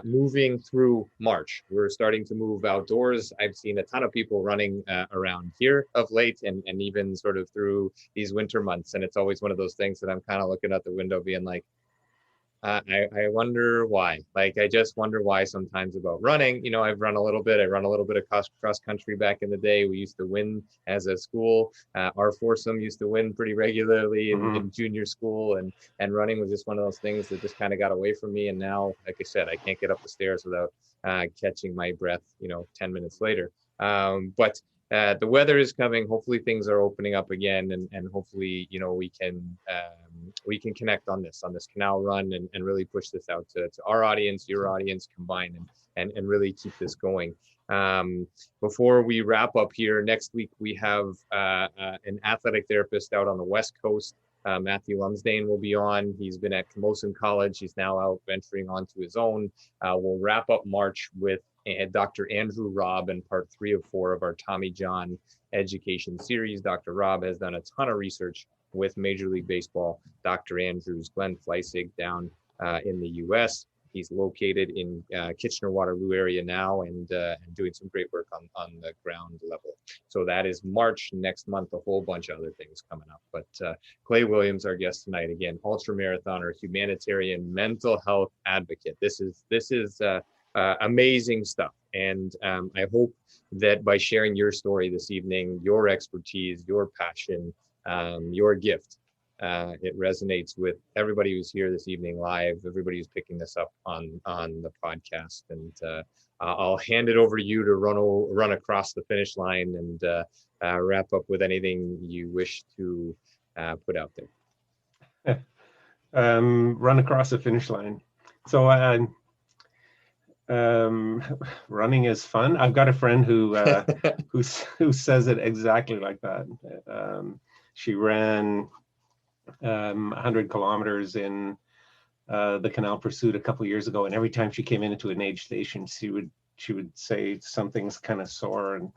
moving through March. We're starting to move outdoors. I've seen a ton of people running around here of late, and even sort of through these winter months. And it's always one of those things that I'm kind of looking out the window being like, I wonder why. Like, I just wonder why sometimes about running. I've run a little bit. I run a little bit of cross country back in the day. We used to win as a school. Our foursome used to win pretty regularly in junior school, and running was just one of those things that just kind of got away from me. And now, like I said, I can't get up the stairs without catching my breath, 10 minutes later. But the weather is coming. Hopefully things are opening up again, and hopefully, we can connect on this canal run and really push this out to our audience, your audience combined, and really keep this going. Before we wrap up here, next week we have an athletic therapist out on the West Coast Matthew Lumsdane will be on. He's been at Camosun College. He's now out venturing onto his own. We'll wrap up March with Dr. Andrew Robb in part 3 of 4 of our Tommy John education series. Dr. Robb has done a ton of research with Major League Baseball. Dr. Andrews, Glenn Fleissig down in the U.S. He's located in Kitchener-Waterloo area now and doing some great work on the ground level. So that is March next month, a whole bunch of other things coming up. But Clay Williams, our guest tonight, again, ultra marathoner, humanitarian, mental health advocate. This is amazing stuff. And I hope that by sharing your story this evening, your expertise, your passion, your gift, it resonates with everybody who's here this evening live, everybody who's picking this up on the podcast. And I'll hand it over to you to run across the finish line and wrap up with anything you wish to put out there. Run across the finish line. So running is fun. I've got a friend who says it exactly like that. She ran 100 kilometers in the Canal Pursuit a couple of years ago, and every time she came into an aid station, she would say something's kind of sore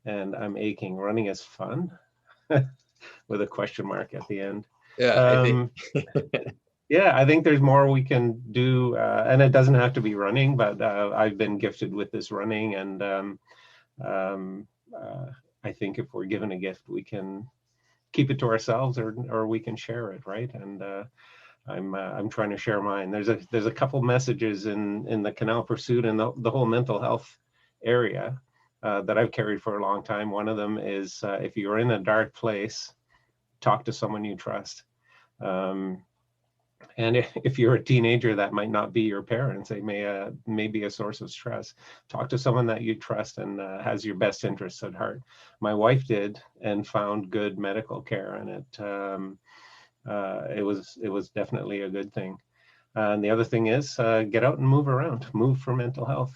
and I'm aching. Running is fun, with a question mark at the end. Yeah, I think there's more we can do, and it doesn't have to be running, but I've been gifted with this running, and I think if we're given a gift, we can keep it to ourselves, or we can share it, right? And I'm trying to share mine. There's a couple messages in the Canal Pursuit and the whole mental health area that I've carried for a long time. One of them is if you're in a dark place, talk to someone you trust. And if you're a teenager, that might not be your parents. They may be a source of stress. Talk to someone that you trust and has your best interests at heart. My wife did, and found good medical care, and it was definitely a good thing. And the other thing is get out and move around. Move for mental health.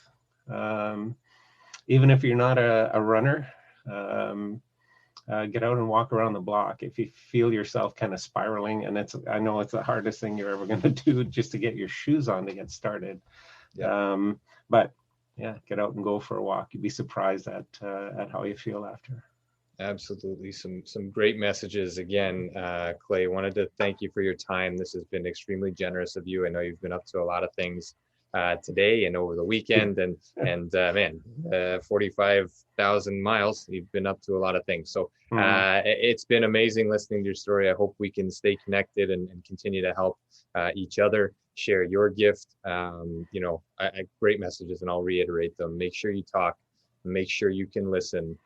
Even if you're not a runner, get out and walk around the block. If you feel yourself kind of spiraling, and I know it's the hardest thing you're ever going to do, just to get your shoes on to get started. Yeah. But yeah, get out and go for a walk. You'd be surprised at how you feel after. Absolutely. Some great messages again. Clay, wanted to thank you for your time. This has been extremely generous of you. I know you've been up to a lot of things today and over the weekend, and 45,000 miles. You've been up to a lot of things. So it's been amazing listening to your story. I hope we can stay connected and continue to help each other, share your gift. Great messages, and I'll reiterate them. Make sure you talk, make sure you can listen,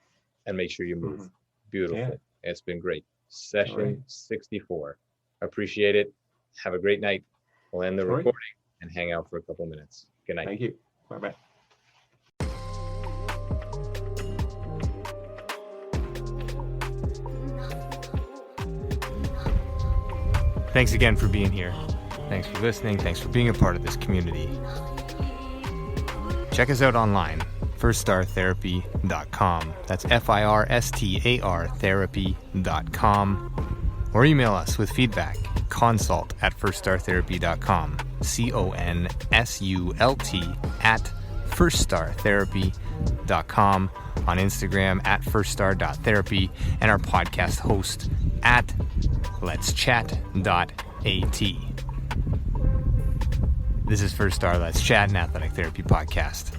and make sure you move. Beautiful. Yeah. It's been great. Session 64. Appreciate it. Have a great night. We'll end the recording and hang out for a couple minutes. Good night. Thank you. Bye-bye. Thanks again for being here. Thanks for listening. Thanks for being a part of this community. Check us out online, firststartherapy.com. That's FIRSTAR therapy.com. Or email us with feedback, consult@firststartherapy.com. CONSULT@firststartherapy.com, on Instagram @firststar.therapy, and our podcast host @letschat.at. This is First Star Let's Chat, an athletic therapy podcast.